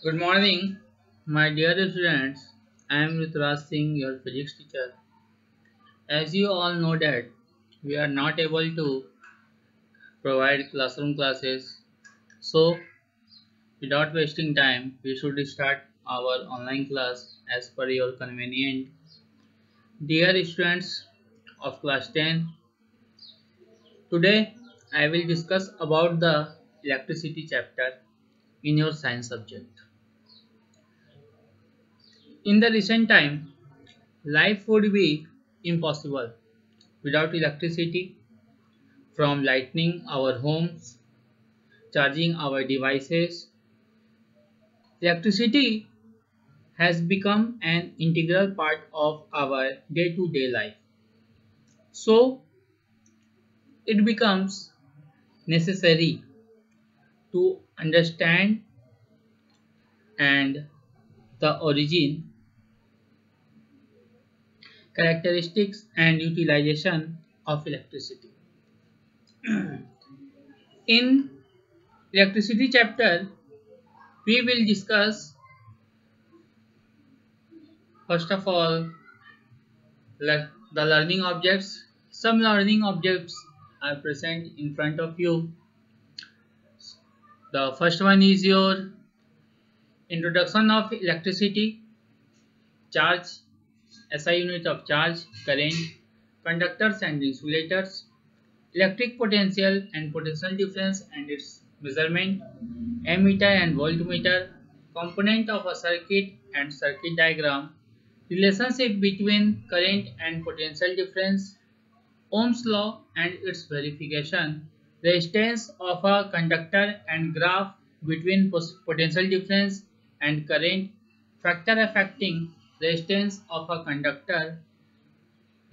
Good morning, my dear students. I am Ruturaj Singh, your physics teacher. As you all know that we are not able to provide classroom classes, so without wasting time, we should start our online class as per your convenient. Dear students of class 10, today I will discuss about the electricity chapter in your science subject. In the recent time, life would be impossible without electricity, from lighting our homes, charging our devices. Electricity has become an integral part of our day-to-day life. So it becomes necessary to understand and the origin, characteristics and utilization of electricity. In electricity chapter, we will discuss first of all the learning objects. Some learning objects are present in front of you. The first one is your introduction of electricity, charge, SI unit of charge, current, conductors and insulators, electric potential and potential difference and its measurement, ammeter and voltmeter, component of a circuit and circuit diagram, relationship between current and potential difference, Ohm's law and its verification, resistance of a conductor and graph between potential difference and current, factor affecting resistance of a conductor,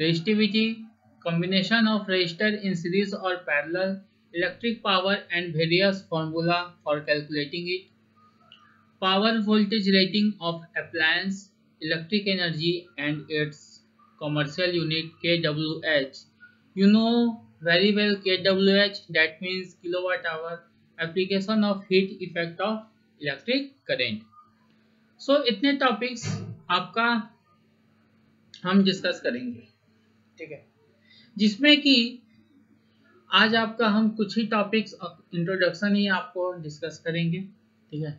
resistivity, combination of resistor in series or parallel, electric power and various formula for calculating it, power voltage rating of appliance, electric energy and its commercial unit kWh. You know very well kWh, that means kilowatt hour, application of heat effect of electric current. So इतने topics आपका हम discuss करेंगे, ठीक है, जिसमें कि आज आपका हम कुछ ही टॉपिक्स इंट्रोडक्शन ही आपको डिस्कस करेंगे, ठीक है।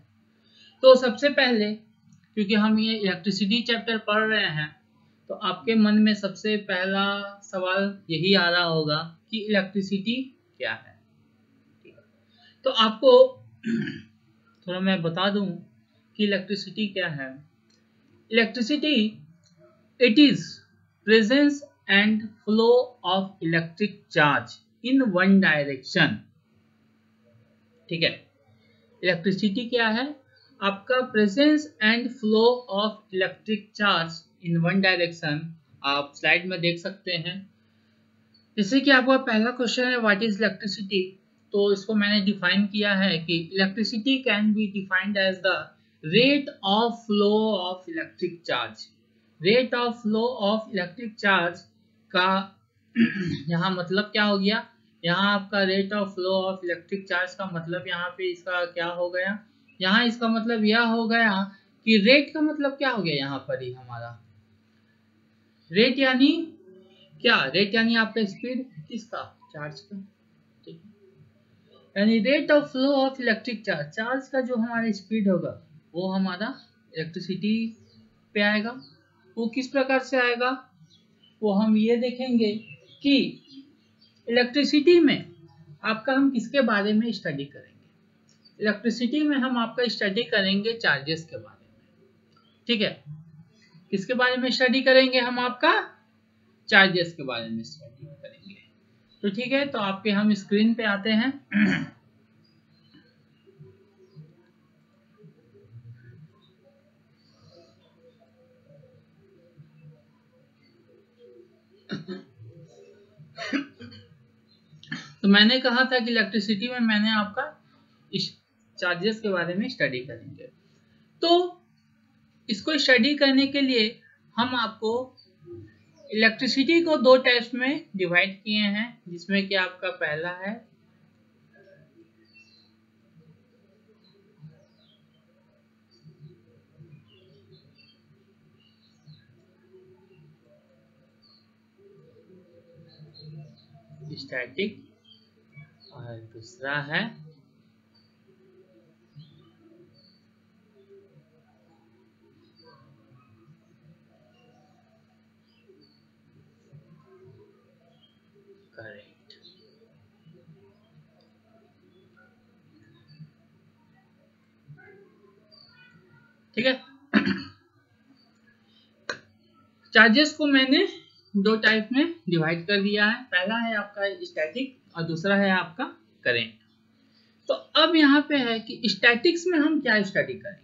तो सबसे पहले क्योंकि हम ये इलेक्ट्रिसिटी चैप्टर पढ़ रहे हैं तो आपके मन में सबसे पहला सवाल यही आ रहा होगा कि इलेक्ट्रिसिटी क्या है, ठीक है। तो आपको थोड़ा मैं बता दूं कि इलेक्ट्रिसिटी क्या है। Electricity it is presence and flow of electric charge in one direction, ठीक है। इलेक्ट्रिसिटी क्या है? आपका presence and flow of electric charge in one direction. आप स्लाइड में देख सकते हैं। जैसे कि आपका पहला क्वेश्चन है व्हाट इज इलेक्ट्रिसिटी, तो इसको मैंने डिफाइन किया है कि electricity can be defined as the rate of flow of electric charge. Rate of flow of electric charge का यहाँ मतलब क्या हो गया? यहाँ आपका rate of flow of electric charge का मतलब यहाँ पे इसका क्या हो गया? यहाँ इसका मतलब यह हो गया कि रेट का मतलब क्या हो गया यहाँ पर ही हमारा? रेट यानी क्या? रेट यानी आपका स्पीड किसका? चार्ज का, ठीक है। यानी rate of flow of electric charge, charge का जो हमारा स्पीड होगा वो हमारा इलेक्ट्रिसिटी पे आएगा। वो किस प्रकार से आएगा वो हम ये देखेंगे कि इलेक्ट्रिसिटी में आपका हम किसके बारे में स्टडी करेंगे। इलेक्ट्रिसिटी में हम आपका स्टडी करेंगे चार्जेस के बारे में, ठीक है। किसके बारे में स्टडी करेंगे? हम आपका चार्जेस के बारे में स्टडी करेंगे। तो ठीक है, तो आपके हम स्क्रीन पे आते हैं। तो मैंने कहा था कि इलेक्ट्रिसिटी में मैंने आपका चार्जेस के बारे में स्टडी करेंगे। तो इसको स्टडी करने के लिए हम आपको इलेक्ट्रिसिटी को दो टाइप्स में डिवाइड किए हैं, जिसमें कि आपका पहला है स्टैटिक और दूसरा है करंट। ठीक है, चार्जेस को मैंने दो टाइप में डिवाइड कर दिया है। पहला है आपका स्टैटिक और दूसरा है आपका करंट। तो अब यहाँ पे है कि स्टैटिक्स में हम क्या स्टडी करेंगे।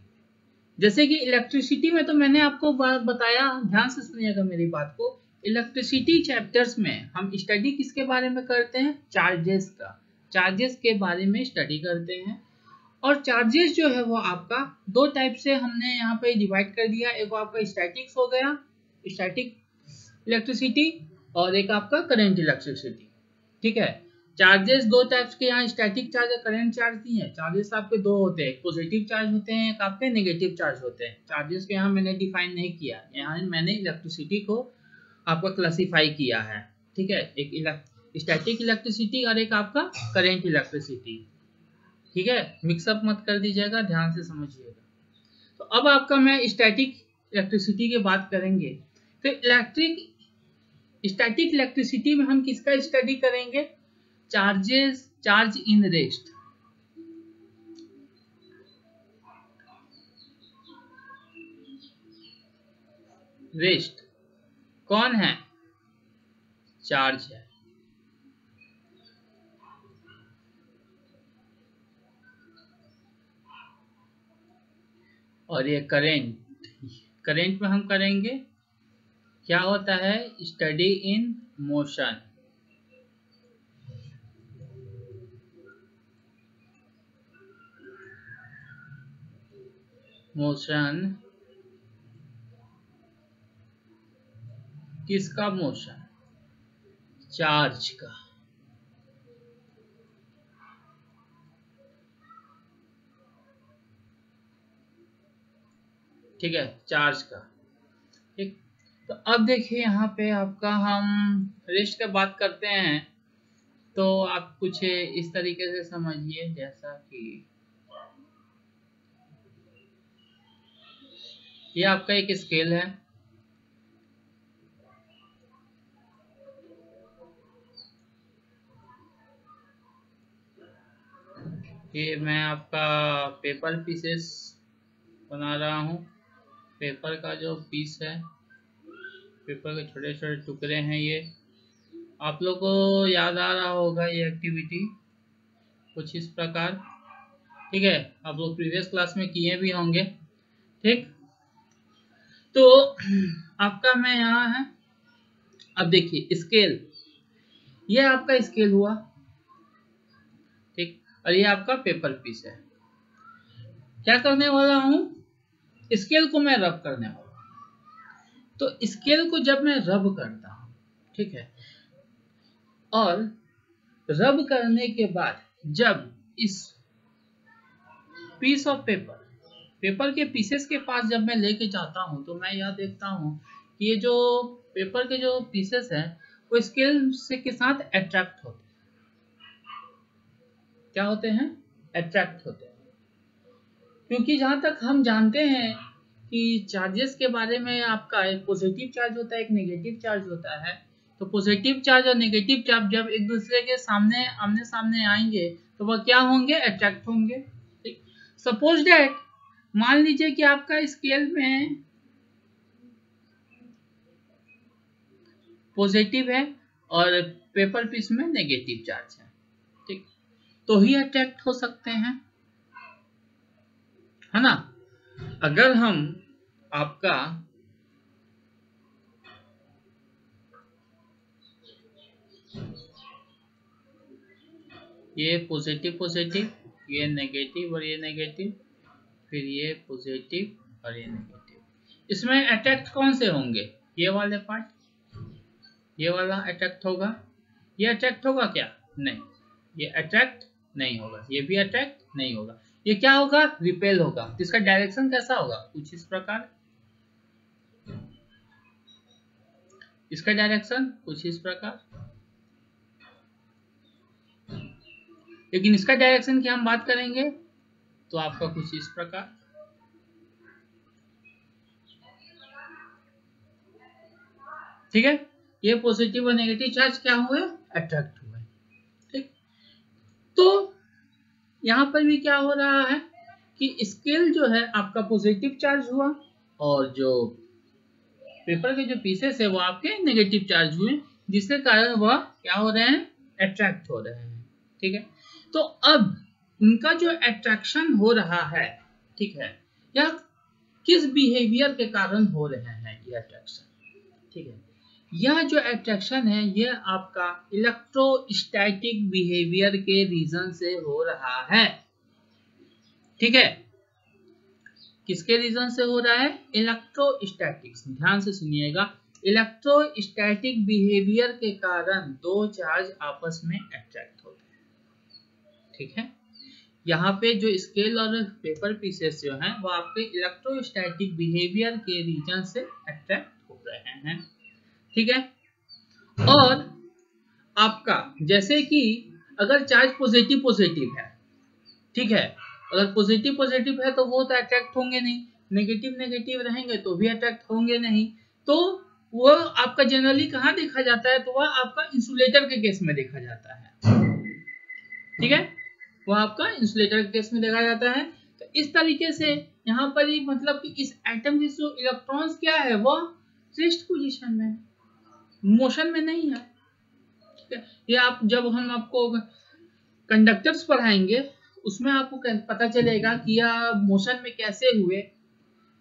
जैसे कि इलेक्ट्रिसिटी में तो मैंने आपको बताया, ध्यान से सुनिएगा मेरी बात को। इलेक्ट्रिसिटी चैप्टर्स में हम स्टडी किसके बारे में करते हैं, चार्जेस का, चार्जेस के बारे में स्टडी करते हैं। और चार्जेस जो है वो आपका दो टाइप से हमने यहाँ पे डिवाइड कर दिया। एक आपका स्टैटिक्स हो गया, स्टैटिक इलेक्ट्रिसिटी, और एक आपका करंट इलेक्ट्रिसिटी। ठीक है, चार्जेस दो टाइप्स के यहाँ स्टैटिक चार्ज और करंट चार्ज नहीं है। चार्जेस आपके दो होते हैं, पॉजिटिव चार्ज होते हैं, एक आपके नेगेटिव चार्ज होते हैं। चार्जेस के यहाँ मैंने डिफाइन नहीं किया, यहाँ मैंने इलेक्ट्रिसिटी को आपका क्लासिफाई किया है। ठीक है, एक स्टैटिक इलेक्ट्रिसिटी और एक आपका करंट इलेक्ट्रिसिटी। ठीक है, मिक्सअप मत कर दीजिएगा, ध्यान से समझिएगा। तो अब आपका मैं स्टैटिक इलेक्ट्रिसिटी की बात करेंगे। तो स्टैटिक इलेक्ट्रिसिटी में हम किसका स्टडी करेंगे, चार्ज इन रेस्ट। रेस्ट कौन है, चार्ज है। और ये करंट में हम करेंगे क्या होता है, स्टडी इन मोशन। मोशन किसका, मोशन चार्ज का। ठीक है, चार्ज का। ठीक, तो अब देखिए यहाँ पे आपका हम रेस्ट की बात करते हैं, तो आप कुछ इस तरीके से समझिए, जैसा कि ये आपका एक स्केल है। ये मैं आपका पेपर पीसेस बना रहा हूँ। पेपर का जो पीस है, पेपर के छोटे छोटे टुकड़े हैं ये। आप लोग को याद आ रहा होगा ये एक्टिविटी कुछ इस प्रकार। ठीक है, आप लोग प्रीवियस क्लास में किए भी होंगे। ठीक, तो आपका मैं यहाँ है। अब देखिए स्केल, ये आपका स्केल हुआ। ठीक, और ये आपका पेपर पीस है। क्या करने वाला हूँ, स्केल को मैं रब करने वाला हूँ। तो स्केल को जब मैं रब करता हूँ, ठीक है, और रब करने के बाद जब इस पीस ऑफ पेपर के पीसेस के पास जब मैं लेके जाता हूँ, तो मैं यह देखता हूँ कि ये जो पेपर के जो पीसेस हैं वो स्केल से के साथ अट्रैक्ट होते हैं। क्या होते हैं, अट्रैक्ट होते हैं। क्योंकि जहां तक हम जानते हैं कि चार्जेस के बारे में, आपका एक पॉजिटिव चार्ज होता है, एक नेगेटिव चार्ज होता है। तो पॉजिटिव चार्ज और नेगेटिव चार्ज जब एक दूसरे के सामने आमने सामने आएंगे तो वह क्या होंगे, अट्रैक्ट होंगे। सपोज दैट, मान लीजिए कि आपका स्केल में पॉजिटिव है और पेपर पीस में नेगेटिव चार्ज है। ठीक, तो ही अट्रैक्ट हो सकते हैं, है ना। अगर हम आपका ये पॉजिटिव, ये नेगेटिव और ये नेगेटिव, फिर ये पॉजिटिव और ये नेगेटिव, इसमें अट्रैक्ट कौन से होंगे, ये वाले पार्ट, ये वाला अट्रैक्ट होगा। ये अट्रैक्ट होगा क्या, नहीं, ये अट्रैक्ट नहीं होगा, ये भी अट्रैक्ट नहीं होगा। ये क्या होगा, रिपेल होगा। तो इसका डायरेक्शन कैसा होगा, कुछ इस प्रकार। इसका डायरेक्शन कुछ इस प्रकार। लेकिन इसका डायरेक्शन की हम बात करेंगे तो आपका कुछ इस प्रकार, ठीक है। ये पॉजिटिव और नेगेटिव चार्ज क्या हुए, अट्रैक्ट हुए, ठीक। तो यहाँ पर भी क्या हो रहा है कि स्केल जो है आपका पॉजिटिव चार्ज हुआ और जो पेपर के जो पीसेस है वो आपके नेगेटिव चार्ज हुए, जिसके कारण वह क्या हो रहे हैं, अट्रैक्ट हो रहे हैं, ठीक है। तो अब इनका जो अट्रैक्शन हो रहा है, ठीक है, यह किस बिहेवियर के कारण हो रहे हैं ये अट्रैक्शन, ठीक है। यह जो अट्रैक्शन है यह आपका इलेक्ट्रोस्टैटिक बिहेवियर के रीजन से हो रहा है, ठीक है। किसके रीजन से हो रहा है, इलेक्ट्रोस्टैटिक्स, ध्यान से सुनिएगा। इलेक्ट्रोस्टैटिक बिहेवियर के कारण दो चार्ज आपस में अट्रैक्ट होते हैं, ठीक है। यहाँ पे जो स्केल और पेपर पीसेस जो हैं वो आपके इलेक्ट्रोस्टैटिक बिहेवियर के रीजन से अट्रैक्ट हो रहे हैं, ठीक है। और आपका जैसे कि अगर चार्ज पॉजिटिव पॉजिटिव है, ठीक है, अगर पॉजिटिव पॉजिटिव है तो वो तो अट्रैक्ट होंगे नहीं, नेगेटिव नेगेटिव रहेंगे तो भी अट्रैक्ट होंगे नहीं। तो वो आपका जनरली कहाँ देखा जाता है, तो वह आपका इंसुलेटर के केस में देखा जाता है, ठीक है, वो आपका इंसुलेटर के केस में देखा जाता है। तो इस तरीके से यहाँ पर ही मतलब कि इस एटम के जो इलेक्ट्रॉन्स क्या है वो रेस्ट पोजीशन में, मोशन में नहीं है, ठीक है। ये आप जब हम आपको कंडक्टर्स पढ़ाएंगे उसमें आपको पता चलेगा कि यह मोशन में कैसे हुए,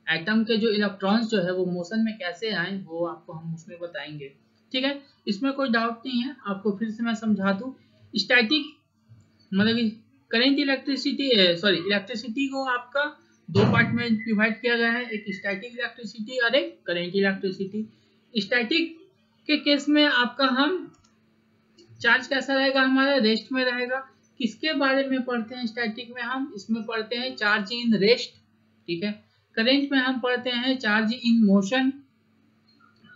एटम के जो इलेक्ट्रॉन्स जो है वो मोशन में कैसे आए, वो आपको हम उसमें बताएंगे, ठीक है। इसमें कोई डाउट नहीं है, आपको फिर से मैं समझा दूं। स्टैटिक मतलब करंट इलेक्ट्रिसिटी को आपका दो पार्ट में डिवाइड किया गया है, एक स्टैटिक इलेक्ट्रिसिटी और एक करंट इलेक्ट्रिसिटी। स्टैटिक के केस में आपका हम चार्ज कैसा रहेगा, हमारा रेस्ट में रहेगा। किसके बारे में पढ़ते हैं स्टैटिक में, हम इसमें पढ़ते हैं चार्ज इन रेस्ट, ठीक है। करंट में हम पढ़ते हैं चार्ज इन मोशन,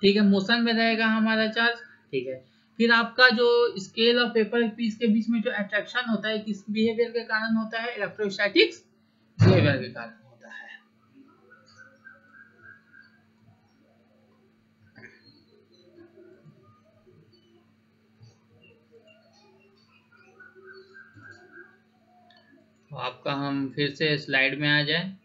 ठीक है, मोशन में रहेगा हमारा चार्ज, ठीक है। फिर आपका जो स्केल और पेपर पीस के बीच में जो अट्रैक्शन होता है किस बिहेवियर के कारण होता है, इलेक्ट्रोस्टैटिक्स बिहेवियर के कारण होता है। तो आपका हम फिर से स्लाइड में आ जाए।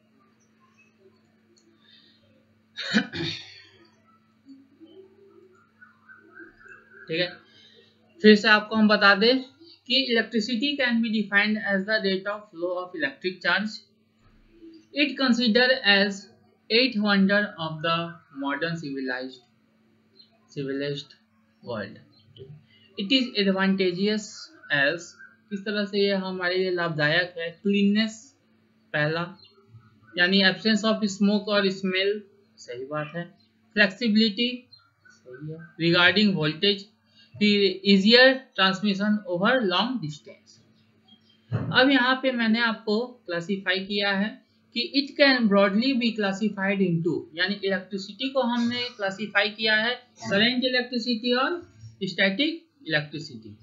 ठीक है, फिर से आपको हम बता दें कि electricity can be defined as the rate of flow of electric charge. It consider as 8th wonder of the modern civilized world. It is advantageous as, किस तरह से ये हमारे लिए लाभदायक है, क्लीननेस पहला, यानी एब्सेंस ऑफ स्मोक और स्मेल, सही बात है। फ्लेक्सिबिलिटी, सही है। रिगार्डिंग वोल्टेज, फिर easier transmission over long distance. अब यहाँ पे मैंने आपको क्लासिफाई किया है कि it can broadly be classified into, यानी इलेक्ट्रिसिटी को हमने क्लासिफाई किया है करंट इलेक्ट्रिसिटी और static electricity.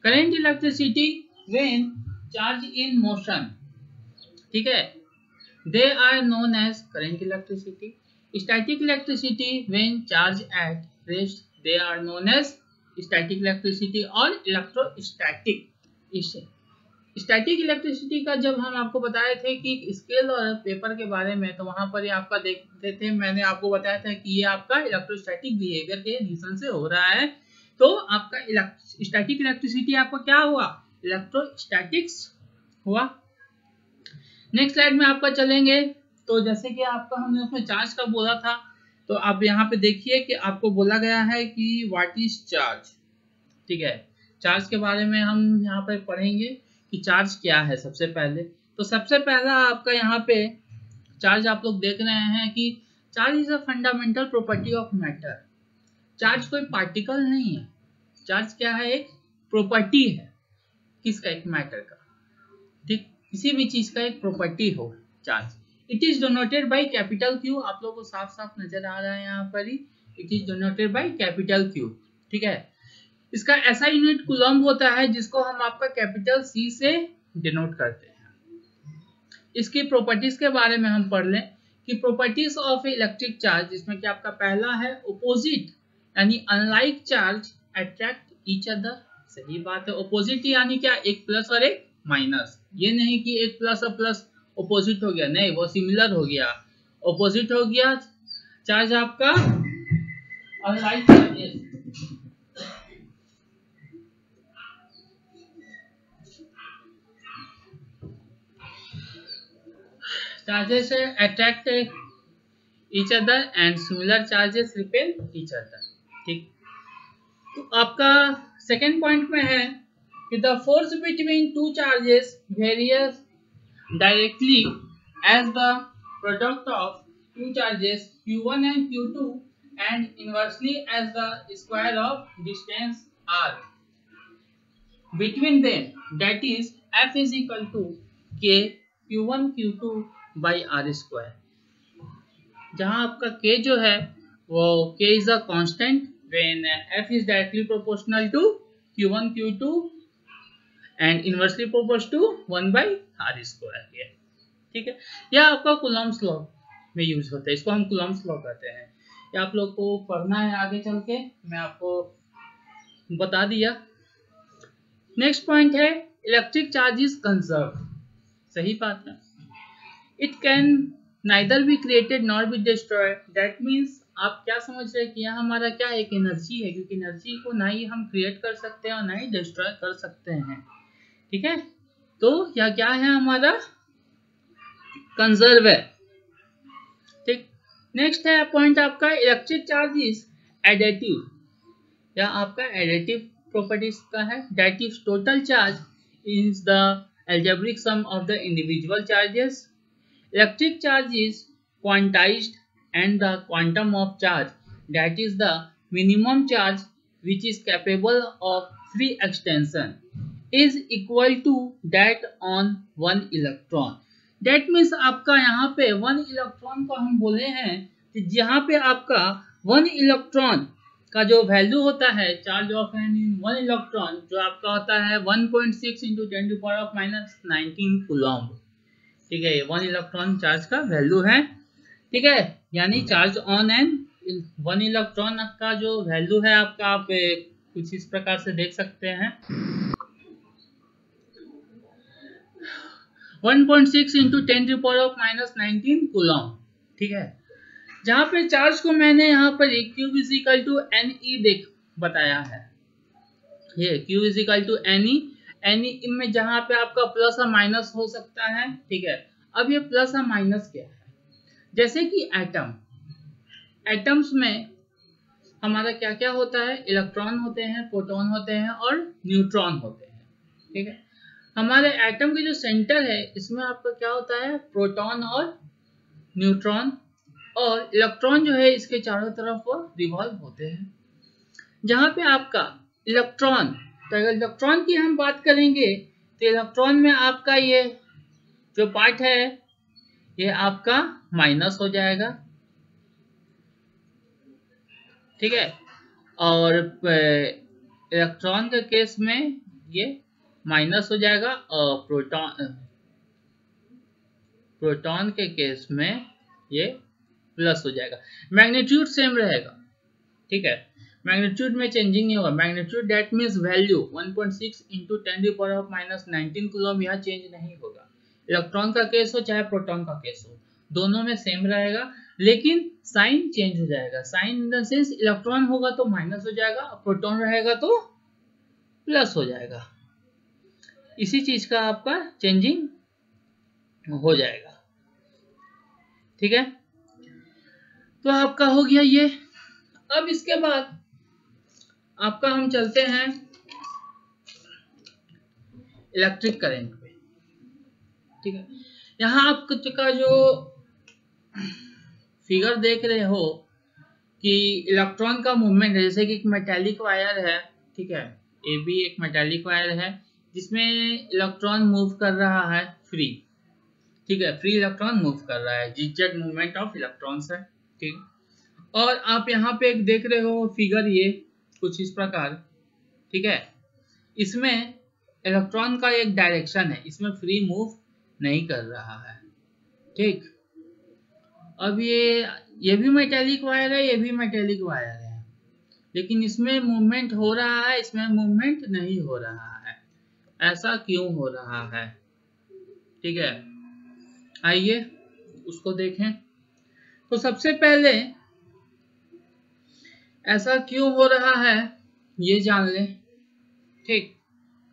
Current electricity when charge in motion, ठीक है, they are known as current electricity. Static electricity when charge at rest, they are known as static electricity और electrostatic. Static electricity का जब हम आपको बताए थे कि स्केल और पेपर के बारे में, तो वहां पर ये आपका देखते थे, मैंने आपको बताया था कि ये आपका इलेक्ट्रोस्टैटिक बिहेवियर के रीजन से हो रहा है। तो आपका स्टैटिक इलेक्ट्रिसिटी आपका क्या हुआ, इलेक्ट्रोस्टैटिक्स हुआ। नेक्स्ट स्लाइड में आपका चलेंगे, तो जैसे कि आपका हमने उसमें चार्ज का बोला था, तो आप यहाँ पे देखिए कि आपको बोला गया है कि व्हाट इज चार्ज, ठीक है। चार्ज के बारे में हम यहाँ पर पढ़ेंगे कि चार्ज क्या है। सबसे पहले तो सबसे पहला आपका यहाँ पे चार्ज आप लोग देख रहे हैं कि charge is a fundamental property of matter. Charge कोई पार्टिकल नहीं है, चार्ज क्या है, एक प्रॉपर्टी है, किसका, एक मैटर का, ठीक, किसी भी चीज का एक प्रॉपर्टी हो charge. It is denoted by capital Q, आप लोगों को साफ साफ नजर आ रहा है यहाँ पर ही, it is denoted by capital Q, ठीक है। इसका ऐसा यूनिट कूलम्ब होता है जिसको हम आपका कैपिटल सी से डिनोट करते हैं। इसकी प्रॉपर्टीज के बारे में हम पढ़ लें कि प्रॉपर्टीज ऑफ इलेक्ट्रिक चार्ज, जिसमें कि आपका पहला है ऑपोजिट, यानी unlike charge attract each other. सही बात है, ऑपोजिट यानी क्या, एक प्लस और एक माइनस। ये नहीं कि एक प्लस और प्लस ऑपोजिट हो गया, नहीं, वो सिमिलर हो गया, ऑपोजिट हो गया चार्ज आपका unlike charges. Charges attract each other and similar charges repel each other। ठीक, तो आपका सेकेंड पॉइंट में है कि the force between two charges varies directly as the product of two charges Q1 and Q2 and inversely as the square of distance r between them, that is F is equal to K Q1 Q2 by r square। जहां आपका k जो है वो k is a constant when f is directly proportional to q1 q2 and inversely proportional to 1 by r square है। ठीक है, यह आपका कूलम्ब्स लॉ में यूज होता है, इसको हम कूलम्ब्स लॉ कहते हैं। ये आप लोग को पढ़ना है आगे चल के, मैं आपको बता दिया। नेक्स्ट पॉइंट है इलेक्ट्रिक चार्ज इज कंजर्व। सही बात है, it can neither be created nor be destroyed. That means आप क्या समझ रहे हैं कि यह हमारा क्या एक एनर्जी है, क्योंकि एनर्जी को ना ही हम क्रिएट कर सकते हैं और ना ही डिस्ट्रॉय कर सकते हैं। ठीक है, तो यह क्या है, हमारा कंजर्व है। ठीक, नेक्स्ट है पॉइंट आपका इलेक्ट्रिक चार्ज इज एडिटिव, या आपका एडिटिव प्रॉपर्टीज का है। That is total charge is the algebraic sum of the individual charges। Electric charge is quantized and the quantum of charge, that is the minimum charge which is capable of free extension, is equal to that on one electron। That means आपका यहाँ पे 1 electron को हम बोले हैं कि जहाँ पे आपका 1 इलेक्ट्रॉन का जो वैल्यू होता है charge of an in 1 electron, जो आपका होता है 1.6 into 10⁻⁻19 कूलम्ब। ठीक है, ये 1 इलेक्ट्रॉन चार्ज का वैल्यू है। ठीक है, यानी चार्ज ऑन एन 1 इलेक्ट्रॉन का जो वैल्यू है आपका, आप कुछ इस प्रकार से देख सकते हैं 1.6 into 10⁻⁻19 कूलम्ब। ठीक है, जहां पे चार्ज को मैंने यहाँ पर Q is equal to NE बताया है, ये Q is equal to NE में जहां पे आपका प्लस और माइनस हो सकता है। ठीक है, अब ये प्लस और माइनस क्या है, जैसे कि एटम्स में हमारा क्या क्या होता है, इलेक्ट्रॉन होते हैं, प्रोटॉन होते हैं और न्यूट्रॉन होते हैं। ठीक है, हमारे एटम के जो सेंटर है इसमें आपका क्या होता है, प्रोटॉन और न्यूट्रॉन, और इलेक्ट्रॉन जो है इसके चारों तरफ वो रिवॉल्व होते हैं। जहां पे आपका इलेक्ट्रॉन, तो अगर इलेक्ट्रॉन की हम बात करेंगे तो इलेक्ट्रॉन में आपका ये जो पार्ट है ये आपका माइनस हो जाएगा। ठीक है, और इलेक्ट्रॉन के केस में ये माइनस हो जाएगा, और प्रोटॉन के केस में ये प्लस हो जाएगा। मैग्नीट्यूड सेम रहेगा। ठीक है, मैग्नीट्यूड में चेंजिंग नहीं होगा। Magnitude that means value 1.6 into 10⁻⁻19 coulomb, यहाँ चेंज नहीं होगा। इलेक्ट्रॉन का केस हो चाहे प्रोटॉन का केस हो, दोनों में सेम रहेगा, लेकिन साइन चेंज हो जाएगा। Sign in the sense electron होगा तो माइनस हो जाएगा, प्रोटॉन रहेगा तो प्लस हो जाएगा। इसी चीज का आपका चेंजिंग हो जाएगा। ठीक है, तो आपका हो गया ये। अब इसके बाद आपका हम चलते हैं इलेक्ट्रिक करंट पे। ठीक है, यहाँ आपका जो फिगर देख रहे हो कि इलेक्ट्रॉन का मूवमेंट है, जैसे कि एक मेटालिक वायर है। ठीक है, ये भी एक मेटालिक वायर है जिसमें इलेक्ट्रॉन मूव कर रहा है फ्री। ठीक है, फ्री इलेक्ट्रॉन मूव कर रहा है, जिगजैग मूवमेंट ऑफ इलेक्ट्रॉन्स है। ठीक, और आप यहाँ पे एक देख रहे हो फिगर, ये कुछ इस प्रकार। ठीक है, इसमें इलेक्ट्रॉन का एक डायरेक्शन है, इसमें फ्री मूव नहीं कर रहा है। ठीक, अब ये भी मेटेलिक वायर है, ये भी मेटेलिक वायर है, लेकिन इसमें मूवमेंट हो रहा है, इसमें मूवमेंट नहीं हो रहा है। ऐसा क्यों हो रहा है? ठीक है, आइए उसको देखें। तो सबसे पहले ऐसा क्यों हो रहा है ये जान लें। ठीक,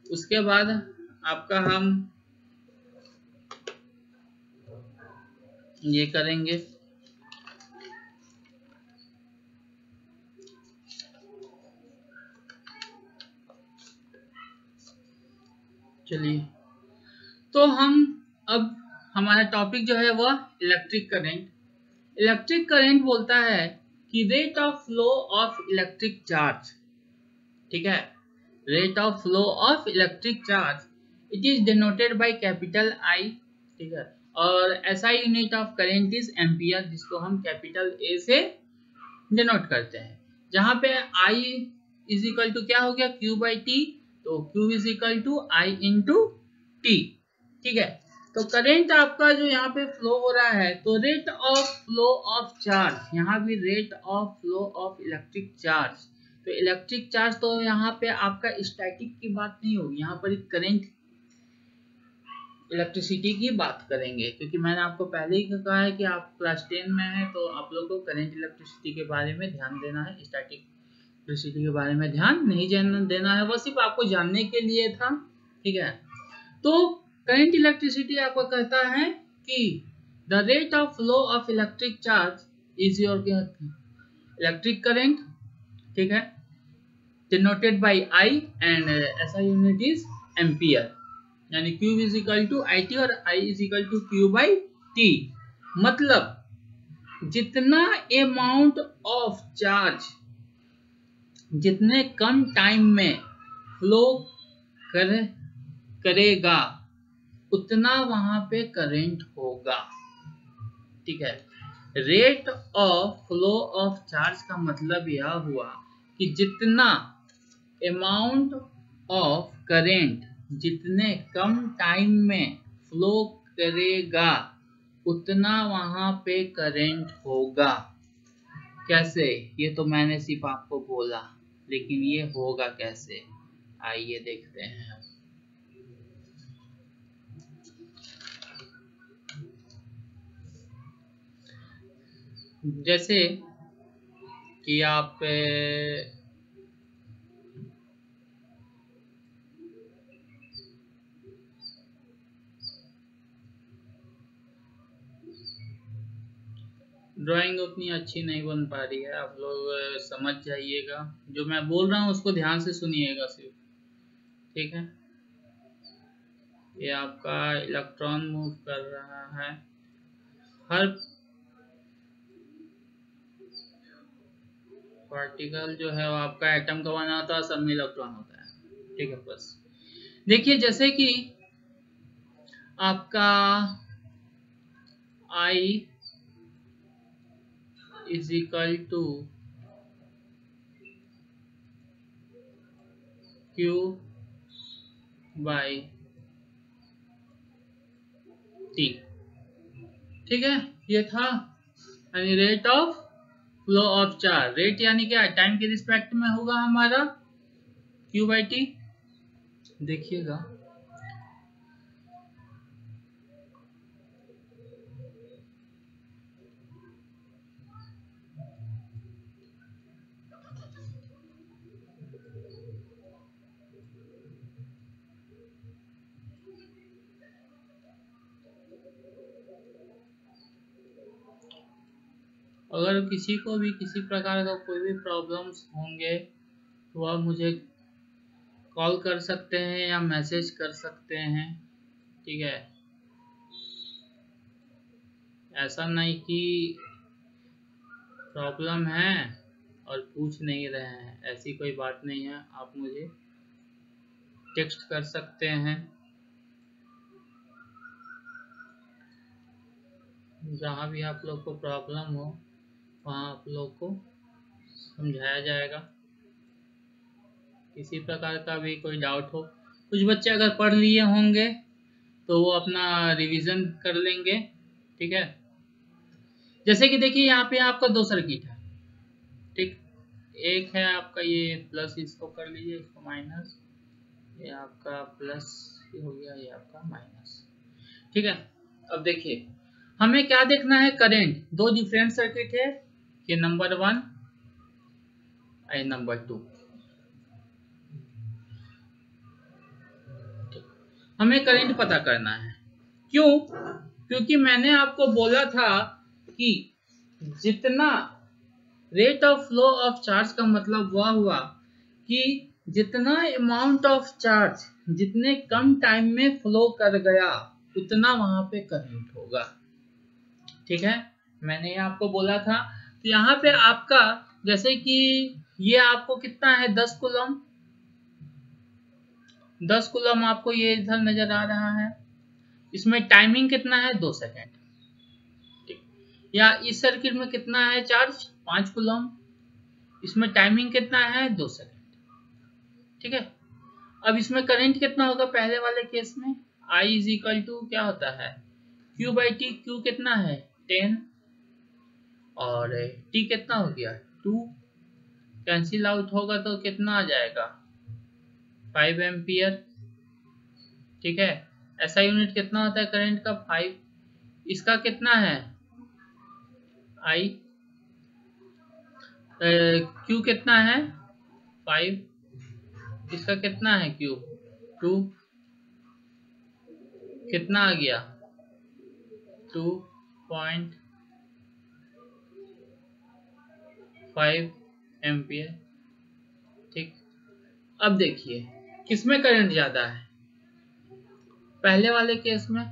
उसके बाद आपका हम ये करेंगे। चलिए, तो हम अब हमारा टॉपिक जो है वह इलेक्ट्रिक करंट। इलेक्ट्रिक करंट बोलता है कि rate of flow of electric charge. ठीक है, rate of flow of electric charge, it is denoted by capital I. ठीक है, और SI unit of current is ampere, जिसको हम कैपिटल ए से डिनोट करते हैं। जहां पे आई इज इक्वल टू क्या हो गया, क्यू बाई टी, तो Q is equal to I into T. ठीक है, तो करंट आपका जो यहाँ पे फ्लो हो रहा है, तो rate of flow of charge, यहाँ भी rate of flow of electric charge. तो इलेक्ट्रिक चार्ज तो यहाँ पे आपका स्टैटिक की बात नहीं होगी, यहाँ पर करंट इलेक्ट्रिसिटी की बात करेंगे, क्योंकि मैंने आपको पहले ही कहा है कि आप क्लास 10 में हैं, तो आप लोगों को करंट इलेक्ट्रिसिटी के बारे में ध्यान देना है, स्टैटिक इलेक्ट्रिसिटी के बारे में ध्यान नहीं देना है, वो सिर्फ आपको जानने के लिए था। ठीक है, तो करंट इलेक्ट्रिसिटी आपको कहता है कि the rate of flow of electric charge is your electric current. ठीक है, denoted by I and SI unit is ampere, यानी Q is equal to I T और I is equal to Q by T. मतलब जितना amount of charge जितने कम time में flow करेगा उतना वहां पे करंट होगा। ठीक है, rate of flow of charge का मतलब यह हुआ कि जितना अमाउंट ऑफ करंट जितने कम टाइम में फ्लो करेगा उतना वहां पे करंट होगा। कैसे, ये तो मैंने सिर्फ आपको बोला, लेकिन ये होगा कैसे, आइए देखते हैं। जैसे कि आप ड्राइंग उतनी अच्छी नहीं बन पा रही है, आप लोग समझ जाइएगा, जो मैं बोल रहा हूँ उसको ध्यान से सुनिएगा सिर्फ। ठीक है, ये आपका इलेक्ट्रॉन मूव कर रहा है, हर पार्टिकल जो है वो आपका एटम का बना होता है, सब में इलेक्ट्रॉन होता है। ठीक है, बस देखिए, जैसे कि आपका I is equal to Q by T. ठीक है, ये था यानी rate of flow of charge. Rate यानी क्या, टाइम के रिस्पेक्ट में होगा हमारा क्यू बाई टी। देखिएगा, अगर किसी को भी किसी प्रकार का कोई भी प्रॉब्लम्स होंगे तो आप मुझे कॉल कर सकते हैं या मैसेज कर सकते हैं। ठीक है, ऐसा नहीं कि प्रॉब्लम है और पूछ नहीं रहे हैं, ऐसी कोई बात नहीं है। आप मुझे टेक्स्ट कर सकते हैं, जहाँ भी आप लोग को प्रॉब्लम हो वहाँ आप लोग को समझाया जाएगा। किसी प्रकार का भी कोई डाउट हो, कुछ बच्चे अगर पढ़ लिए होंगे तो वो अपना रिवीजन कर लेंगे। ठीक है, जैसे कि देखिए यहाँ पे आपका 2 सर्किट है। ठीक, एक है आपका ये प्लस, इसको कर लीजिए, इसको माइनस, ये आपका प्लस हो गया, ये आपका माइनस। ठीक है, अब देखिए हमें क्या देखना है, करंट। 2 डिफरेंट सर्किट है, ये नंबर 1 और नंबर 2। हमें करंट पता करना है। क्यों? क्योंकि मैंने आपको बोला था कि जितना rate of flow of charge का मतलब वह हुआ कि जितना अमाउंट ऑफ चार्ज जितने कम टाइम में फ्लो कर गया उतना वहां पे करंट होगा। ठीक है, मैंने आपको बोला था। तो यहाँ पे आपका जैसे कि ये आपको कितना है, 10 कूलम, 10 कूलम आपको ये इधर नजर आ रहा है। इसमें टाइमिंग कितना है, 2 सेकेंड। ठीक, या इस सर्किट में कितना है चार्ज, 5 कूलम, इसमें टाइमिंग कितना है, 2 सेकेंड। ठीक है, अब इसमें करंट कितना होगा, पहले वाले केस में I इज इक्वल टू क्या होता है, Q बाई टी। Q कितना है, 10, और T कितना हो गया, 2। कैंसिल आउट होगा तो कितना आ जाएगा, 5 एम्पियर। ठीक है, ऐसा यूनिट कितना होता है करंट का, 5। इसका कितना है I, Q कितना है 5, इसका कितना है Q 2, कितना आ गया 2.5 एम्पियर। ठीक, अब देखिए किसमें करंट ज्यादा है, पहले वाले केस में।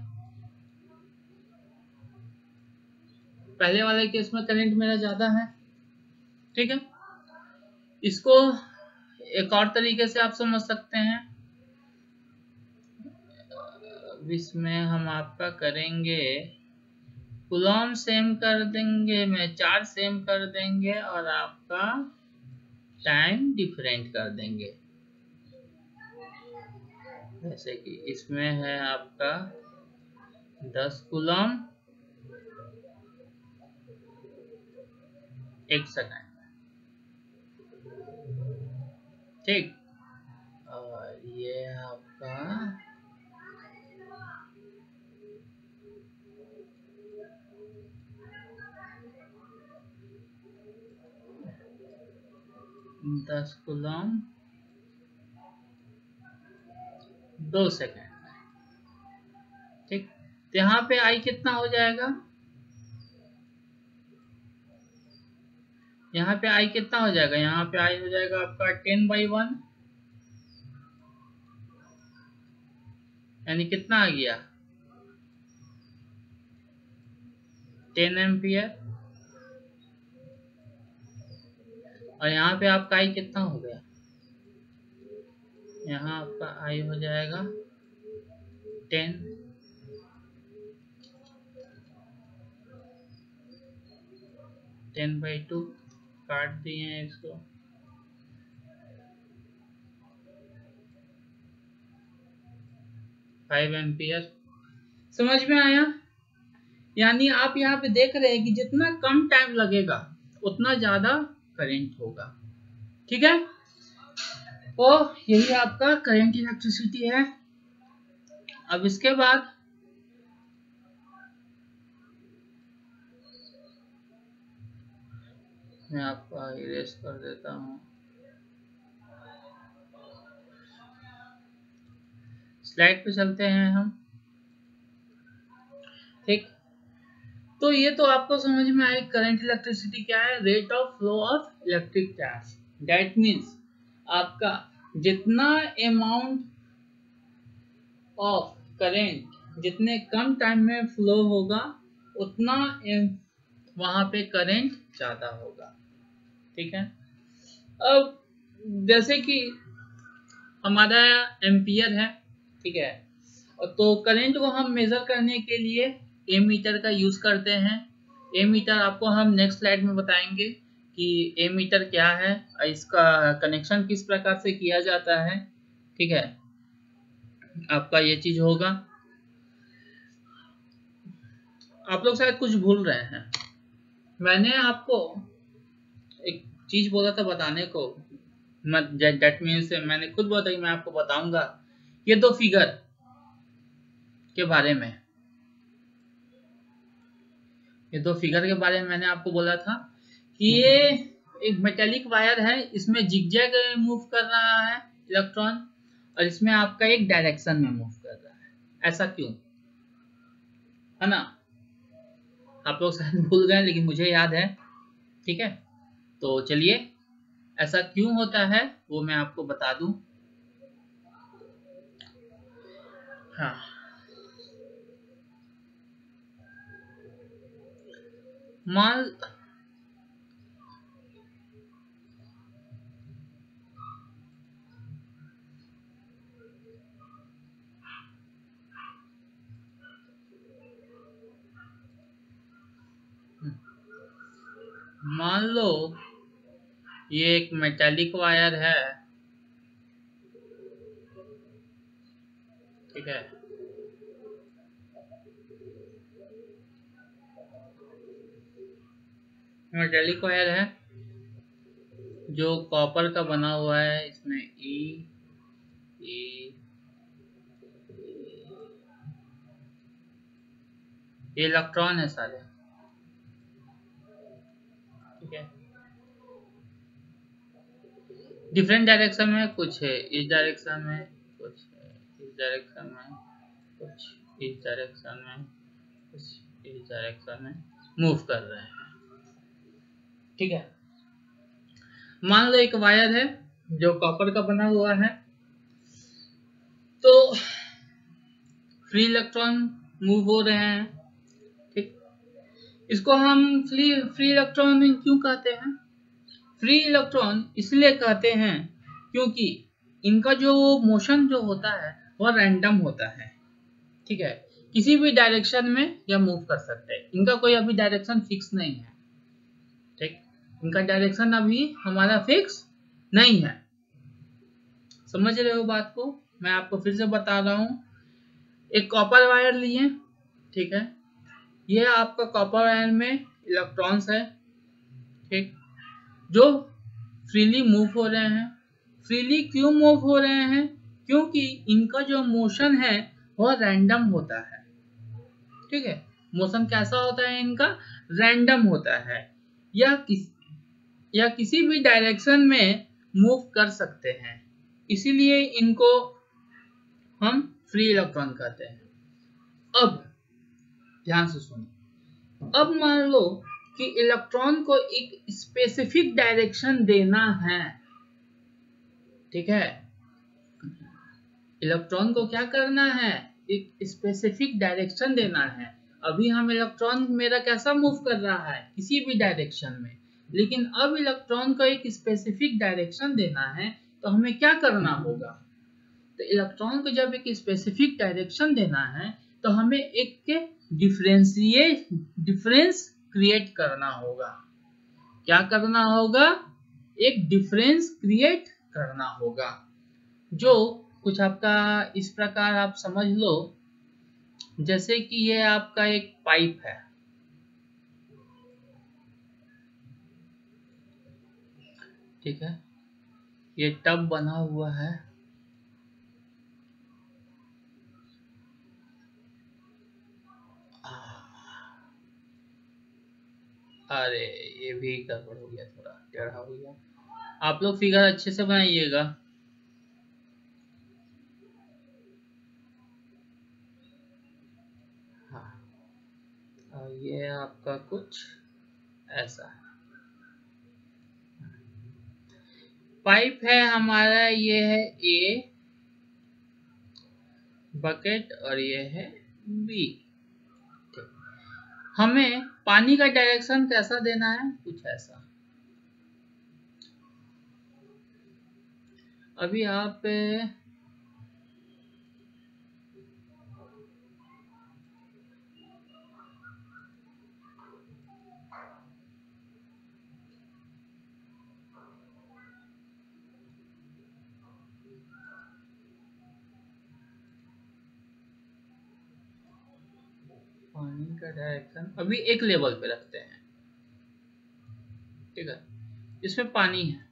पहले वाले केस में करंट मेरा ज्यादा है। ठीक है, इसको एक और तरीके से आप समझ सकते हैं। इसमें हम आपका करेंगे कूलम सेम कर देंगे, में चार्ज सेम कर देंगे और आपका टाइम डिफरेंट कर देंगे। जैसे कि इसमें है आपका 10 कूलम 1 सेकंड। ठीक, और ये आपका 10 कूलम 2 सेकंड। ठीक, तो यहाँ पे आई कितना हो जाएगा, यहाँ पे आई कितना हो जाएगा, यहाँ पे आई हो जाएगा आपका 10/1, यानी कितना आ गया 10 एम्पियर। और यहाँ पे आपका आई कितना हो गया, यहाँ आपका आई हो जाएगा 10, 10/2, काट दिए हैं इसको। Five ampere. समझ में आया? यानी आप यहाँ पे देख रहे हैं कि जितना कम टाइम लगेगा उतना ज्यादा करंट होगा। ठीक है, तो यही आपका करंट इलेक्ट्रिसिटी है। अब इसके बाद मैं आपका इरेज कर देता हूँ। स्लाइड पे चलते हैं हम। ठीक, तो ये तो आपको समझ में आए करंट इलेक्ट्रिसिटी क्या है, rate of flow of electric charge. That means आपका जितना अमाउंट ऑफ करंट जितने कम टाइम में फ्लो होगा उतना वहां पे करंट ज्यादा होगा। ठीक है, अब जैसे कि हमारा एम्पियर है, ठीक है, तो करंट को हम मेजर करने के लिए एमीटर का यूज करते हैं। एमीटर आपको हम नेक्स्ट स्लाइड में बताएंगे कि एमीटर क्या है और इसका कनेक्शन किस प्रकार से किया जाता है। ठीक है, आपका ये चीज होगा। आप लोग शायद कुछ भूल रहे हैं। मैंने आपको एक चीज बोला था बताने को, दैट मीन्स मैंने खुद बोला था कि मैं आपको बताऊंगा ये दो फिगर के बारे में। ये दो फिगर के बारे में मैंने आपको बोला था कि ये एक मेटेलिक वायर है, इसमें जिगजैग मूव कर रहा है इलेक्ट्रॉन, और इसमें आपका एक डायरेक्शन में मूव कर रहा है। ऐसा क्यों, है ना? आप लोग शायद भूल गए लेकिन मुझे याद है। ठीक है, तो चलिए ऐसा क्यों होता है वो मैं आपको बता दूं। हाँ, मान मान लो ये एक मेटालिक वायर है, ठीक है। मेटालिक वायर है जो कॉपर का बना हुआ है, इसमें ई ई ये इलेक्ट्रॉन है सारे, ठीक है। डिफरेंट डायरेक्शन में, कुछ है इस डायरेक्शन में, कुछ है इस डायरेक्शन में, कुछ इस डायरेक्शन में, कुछ इस डायरेक्शन में मूव कर रहे हैं, ठीक है। मान लो एक वायर है जो कॉपर का बना हुआ है, तो फ्री इलेक्ट्रॉन मूव हो रहे हैं, ठीक। इसको हम फ्री इलेक्ट्रॉन क्यों कहते हैं? फ्री इलेक्ट्रॉन इसलिए कहते हैं क्योंकि इनका जो मोशन जो होता है वह रैंडम होता है, ठीक है। किसी भी डायरेक्शन में यह मूव कर सकते हैं, इनका कोई अभी डायरेक्शन फिक्स नहीं है, ठीक। इनका डायरेक्शन अभी हमारा फिक्स नहीं है। समझ रहे हो बात को? मैं आपको फिर से बता रहा हूं। एक कॉपर वायर लिए, ठीक है। ये आपका कॉपर वायर में इलेक्ट्रॉन्स है, ठीक, जो फ्रीली मूव हो रहे हैं। फ्रीली क्यों मूव हो रहे हैं? क्योंकि इनका जो मोशन है वह रैंडम होता है, ठीक है। मोशन कैसा होता है इनका? रैंडम होता है, या किसी भी डायरेक्शन में मूव कर सकते हैं, इसीलिए इनको हम फ्री इलेक्ट्रॉन कहते हैं। अब ध्यान से सुनो। अब मान लो कि इलेक्ट्रॉन को एक स्पेसिफिक डायरेक्शन देना है, ठीक है। इलेक्ट्रॉन को क्या करना है? एक स्पेसिफिक डायरेक्शन देना है। अभी हम इलेक्ट्रॉन मेरा कैसा मूव कर रहा है? किसी भी डायरेक्शन में। लेकिन अब इलेक्ट्रॉन को एक स्पेसिफिक डायरेक्शन देना है, तो हमें क्या करना होगा? तो इलेक्ट्रॉन को जब एक स्पेसिफिक डायरेक्शन देना है तो हमें एक डिफरेंस क्रिएट करना होगा। क्या करना होगा? एक डिफरेंस क्रिएट करना होगा, जो कुछ आपका इस प्रकार आप समझ लो, जैसे कि ये आपका एक पाइप है, ठीक है। ये टब बना हुआ है, अरे ये भी गड़बड़ हो गया, थोड़ा टेढ़ा हो गया। आप लोग फिगर अच्छे से बनाइएगा। हाँ, और ये आपका कुछ ऐसा है। पाइप है हमारा, ये है ए बकेट और ये है बी। हमें पानी का डायरेक्शन कैसा देना है? कुछ ऐसा। अभी आप पानी का डायरेक्शन अभी एक लेवल पे रखते हैं, ठीक है, इसमें पानी है।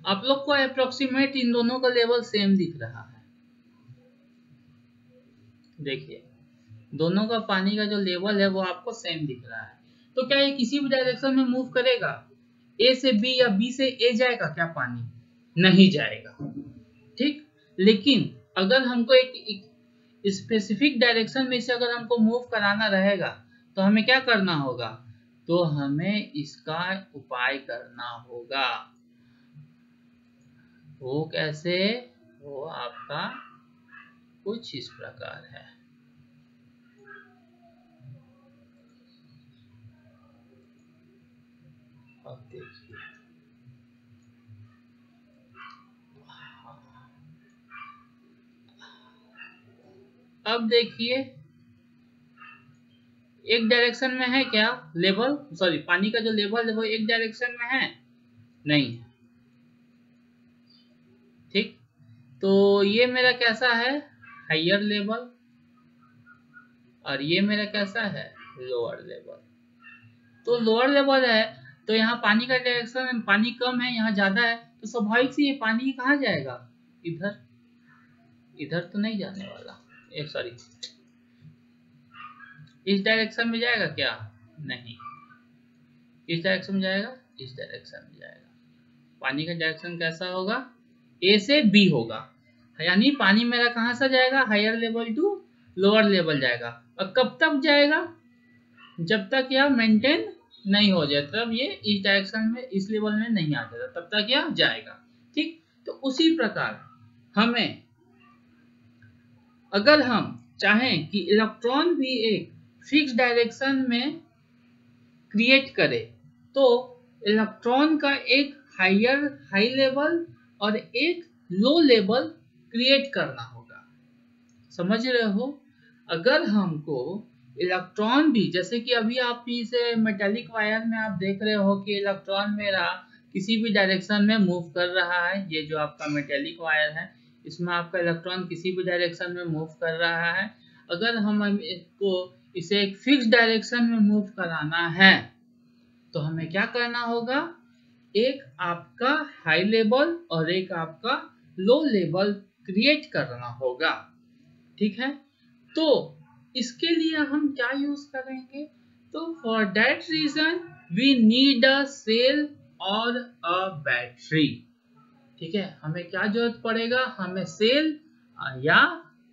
आप लोग को अप्रोक्सीमेट इन दोनों का लेवल सेम दिख रहा है। देखिए दोनों का पानी का जो लेवल है वो आपको सेम दिख रहा है। तो क्या ये किसी भी डायरेक्शन में मूव करेगा? ए से बी या बी से ए जाएगा क्या पानी? नहीं जाएगा, ठीक। लेकिन अगर हमको एक स्पेसिफिक डायरेक्शन में से अगर हमको मूव कराना रहेगा तो हमें क्या करना होगा? तो हमें इसका उपाय करना होगा। वो कैसे? वो आपका कुछ इस प्रकार है। अब देखिए, अब देखिए एक डायरेक्शन में है क्या लेवल? सॉरी, पानी का जो लेवल है वो एक डायरेक्शन में है? नहीं है, ठीक। तो ये मेरा कैसा है? हायर लेवल, और ये मेरा कैसा है? Lower level. तो लोअर लेवल है तो यहाँ पानी का डायरेक्शन, पानी कम है, यहाँ ज्यादा है, तो स्वाभाविक से ये पानी कहाँ जाएगा? इधर। इधर तो नहीं जाने वाला, सॉरी, इस डायरेक्शन में जाएगा क्या? नहीं। किस डायरेक्शन में जाएगा? इस डायरेक्शन में जाएगा। पानी का डायरेक्शन कैसा होगा? ए से बी होगा, यानी पानी मेरा कहाँ से जाएगा? Higher level to lower level जाएगा। और कब तक जाएगा? जब तक यह मेंटेन नहीं हो जाए, तब ये इस डायरेक्शन में, इस लेवल में नहीं आ जाता, तब तक यह जाएगा, ठीक। तो उसी प्रकार हमें, अगर हम चाहें कि इलेक्ट्रॉन भी एक फिक्स डायरेक्शन में क्रिएट करे, तो इलेक्ट्रॉन का एक हाई लेवल और एक लो लेवल क्रिएट करना होगा। समझ रहे हो? अगर हमको इलेक्ट्रॉन भी, जैसे कि अभी आप इसे मेटेलिक वायर में आप देख रहे हो कि इलेक्ट्रॉन मेरा किसी भी डायरेक्शन में मूव कर रहा है। ये जो आपका मेटेलिक वायर है, इसमें आपका इलेक्ट्रॉन किसी भी डायरेक्शन में मूव कर रहा है। अगर हम इसको, इसे एक फिक्स डायरेक्शन में मूव कराना है तो हमें क्या करना होगा? एक आपका हाई लेवल और एक आपका लो लेवल क्रिएट करना होगा, ठीक है। तो इसके लिए हम क्या यूज करेंगे? तो for that reason we need a cell और अ बैटरी, ठीक है। हमें क्या जरूरत पड़ेगा? हमें सेल या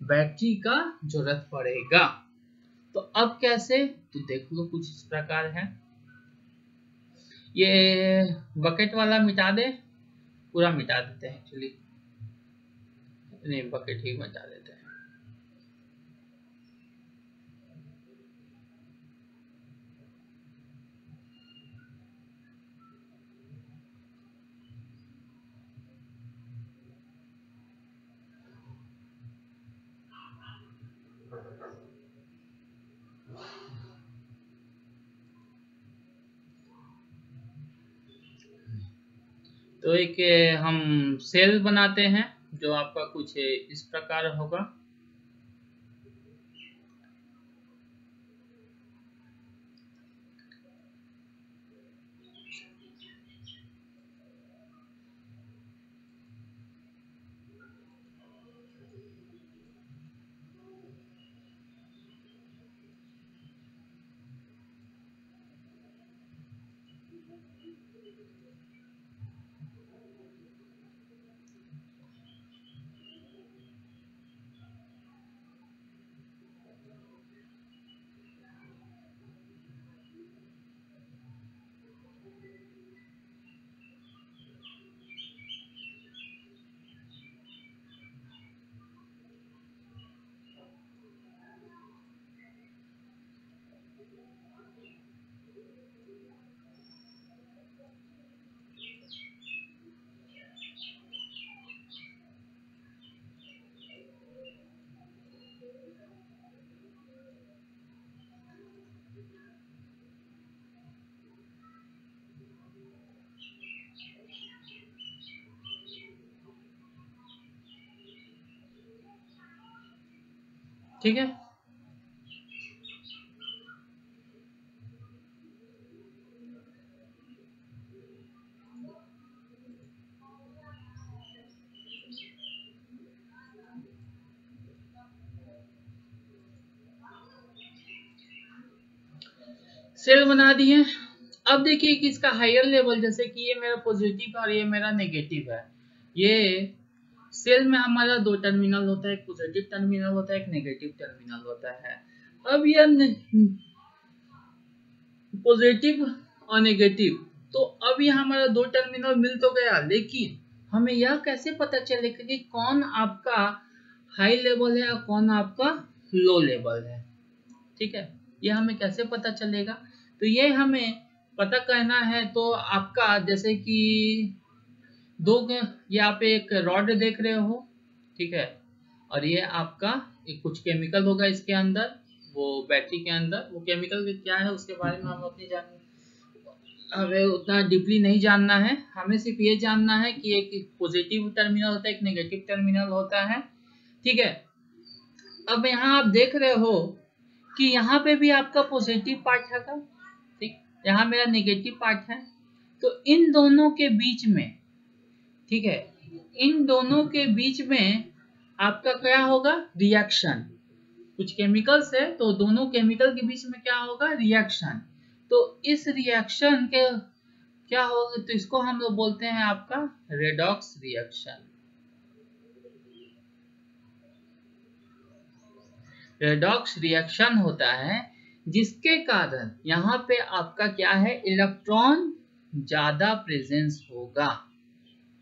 बैटरी का जरूरत पड़ेगा। तो अब कैसे? तो देख लो, कुछ इस प्रकार है। ये बकेट वाला मिटा दे, पूरा मिटा देते हैं एक्चुअली, नहीं बकेट ही मिटा देते हैं। तो एक हम सेल बनाते हैं जो आपका कुछ इस प्रकार होगा। ठीक है। सेल बना दिए। अब देखिए कि इसका हायर लेवल, जैसे कि ये मेरा पॉजिटिव है और ये मेरा नेगेटिव है। ये सेल में हमारा दो टर्मिनल होता है, एक पॉजिटिव टर्मिनल होता है, एक नेगेटिव टर्मिनल होता है। अब ये पॉजिटिव और नेगेटिव, तो अब ये हमारा दो टर्मिनल मिल तो गया, लेकिन हमें यह कैसे पता चलेगा कि कौन आपका हाई लेवल है और कौन आपका लो लेवल है? ठीक है, ये हमें कैसे पता चलेगा? तो ये हमें पता करना है। तो आपका जैसे कि ये आप एक रॉड देख रहे हो, ठीक है, और ये आपका एक कुछ केमिकल होगा इसके अंदर, वो बैटरी के अंदर। वो केमिकल क्या है उसके बारे में हमें उतना डीपली नहीं जानना है। हमें सिर्फ ये जानना है कि एक पॉजिटिव टर्मिनल होता है, एक नेगेटिव टर्मिनल होता है, ठीक है। अब यहाँ आप देख रहे हो कि यहाँ पे भी आपका पॉजिटिव पार्ट है, ठीक, यहाँ मेरा नेगेटिव पार्ट है। तो इन दोनों के बीच में, ठीक है, इन दोनों के बीच में आपका क्या होगा? रिएक्शन। कुछ केमिकल्स है तो दोनों केमिकल के बीच में क्या होगा? रिएक्शन। तो इस रिएक्शन के क्या होगा? तो इसको हम लोग बोलते हैं आपका रेडॉक्स रिएक्शन। रेडॉक्स रिएक्शन होता है जिसके कारण यहाँ पे आपका क्या है? इलेक्ट्रॉन ज्यादा प्रेजेंस होगा,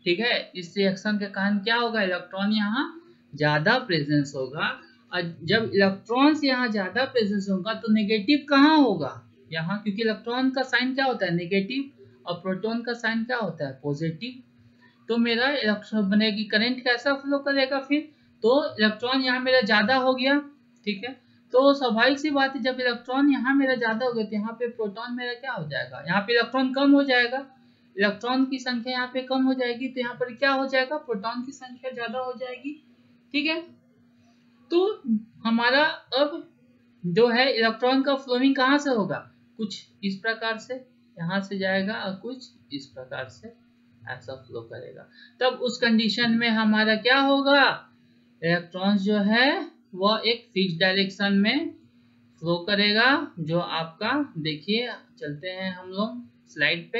ठीक है। इस रिएक्शन के कारण क्या होगा? इलेक्ट्रॉन यहाँ ज्यादा प्रेजेंस होगा। और जब इलेक्ट्रॉन्स यहाँ ज्यादा प्रेजेंस होगा तो नेगेटिव कहाँ होगा? यहाँ, क्योंकि इलेक्ट्रॉन का साइन क्या होता है? नेगेटिव, और प्रोटॉन का साइन क्या होता है? पॉजिटिव। तो मेरा इलेक्ट्रॉन बनेगी, करंट कैसा फ्लो करेगा फिर? तो इलेक्ट्रॉन यहाँ मेरा ज्यादा हो गया, ठीक है। तो स्वाभाविक सी बात है, जब इलेक्ट्रॉन यहाँ मेरा ज्यादा हो गया तो यहाँ पे प्रोटॉन मेरा क्या हो जाएगा? यहाँ पे इलेक्ट्रॉन कम हो जाएगा। इलेक्ट्रॉन की संख्या यहाँ पे कम हो जाएगी तो यहाँ पर क्या हो जाएगा? प्रोटॉन की संख्या ज्यादा हो जाएगी, ठीक है। तो हमारा अब जो है इलेक्ट्रॉन का फ्लोइंग कहाँ से होगा? कुछ इस प्रकार से यहाँ से जाएगा और कुछ इस प्रकार से ऐसा फ्लो करेगा। तब उस कंडीशन में हमारा क्या होगा? इलेक्ट्रॉन जो है वह एक फिक्स डायरेक्शन में फ्लो करेगा। जो आपका देखिए, चलते हैं हम लोग स्लाइड पे,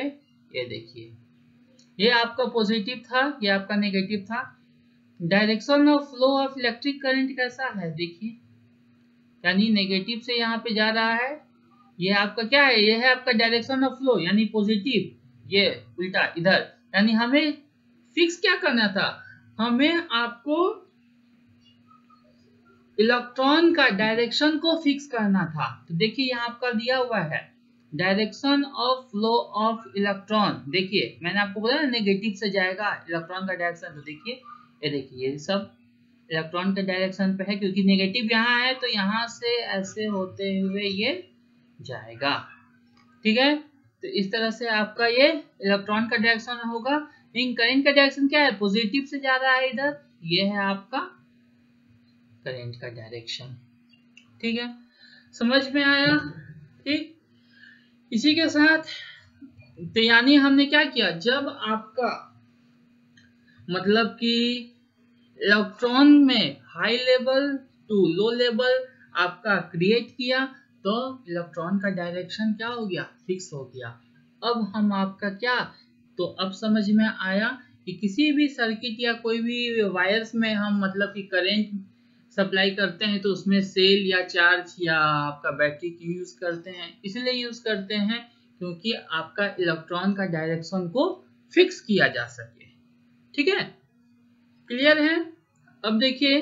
ये देखिए, ये आपका पॉजिटिव था, ये आपका नेगेटिव था। Direction of flow of electric current कैसा है? देखिए, यानी नेगेटिव से यहाँ पे जा रहा है, ये आपका क्या है? ये है आपका डायरेक्शन ऑफ फ्लो, यानी पॉजिटिव, ये उल्टा इधर। यानी हमें फिक्स क्या करना था? हमें आपको इलेक्ट्रॉन का डायरेक्शन को फिक्स करना था। तो देखिए यहाँ आपका दिया हुआ है direction of flow of electron. देखिए मैंने आपको बोला ना नेगेटिव से जाएगा इलेक्ट्रॉन का डायरेक्शन। तो देखिए ये देखिए, ये सब इलेक्ट्रॉन के डायरेक्शन पे है, क्योंकि नेगेटिव यहाँ है तो यहाँ से ऐसे होते हुए ये जाएगा, ठीक है। तो इस तरह से आपका ये इलेक्ट्रॉन का डायरेक्शन होगा। इन करंट का डायरेक्शन क्या है? पॉजिटिव से जा रहा है इधर, ये है आपका करंट का डायरेक्शन, ठीक है। समझ में आया? ठीक। इसी के साथ तो यानी हमने क्या किया, जब आपका मतलब कि इलेक्ट्रॉन में high level to low level आपका क्रिएट किया तो इलेक्ट्रॉन का डायरेक्शन क्या हो गया? फिक्स हो गया। अब हम आपका क्या, तो अब समझ में आया कि किसी भी सर्किट या कोई भी वायर्स में हम मतलब कि करंट सप्लाई करते हैं तो उसमें सेल या चार्ज या आपका बैटरी की यूज करते हैं। इसलिए यूज करते हैं क्योंकि आपका इलेक्ट्रॉन का डायरेक्शन को फिक्स किया जा सके, ठीक है। क्लियर है? अब देखिए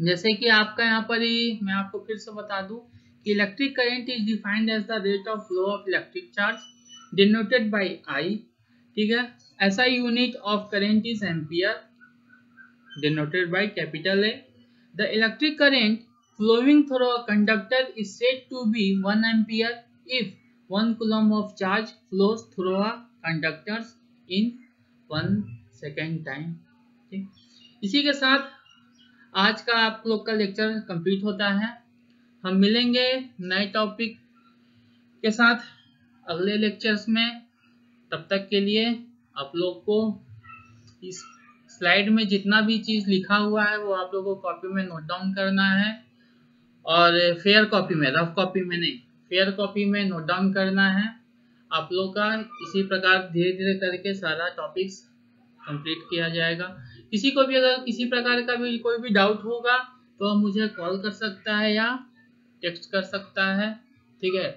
जैसे कि आपका यहाँ पर ही मैं आपको फिर से बता दूं कि electric current is defined as the rate of flow of electric charge denoted by I, ठीक है। ऐसा unit of current is ampere denoted by capital A. The electric current flowing through a conductor is said to be 1 ampere if 1 coulomb of charge flows through a conductor in 1 second time। इसी के साथ आज का आप लोग का lecture complete होता है। हम मिलेंगे नए टॉपिक के साथ अगले लेक्चर्स में। तब तक के लिए आप लोग को इस स्लाइड में जितना भी चीज़ लिखा हुआ है वो आप लोगों को कॉपी में नोट डाउन करना है, और फेयर कॉपी में, रफ कॉपी में नहीं, फेयर कॉपी में नोट डाउन करना है आप लोग का। इसी प्रकार धीरे धीरे करके सारा टॉपिक्स कंप्लीट किया जाएगा। किसी को भी अगर किसी प्रकार का भी कोई भी डाउट होगा तो मुझे कॉल कर सकता है या टेक्स्ट कर सकता है, ठीक है।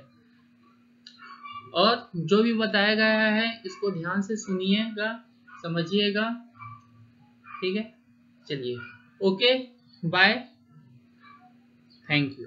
और जो भी बताया गया है इसको ध्यान से सुनिएगा, समझिएगा, ठीक है। चलिए, ओके, बाय, थैंक यू।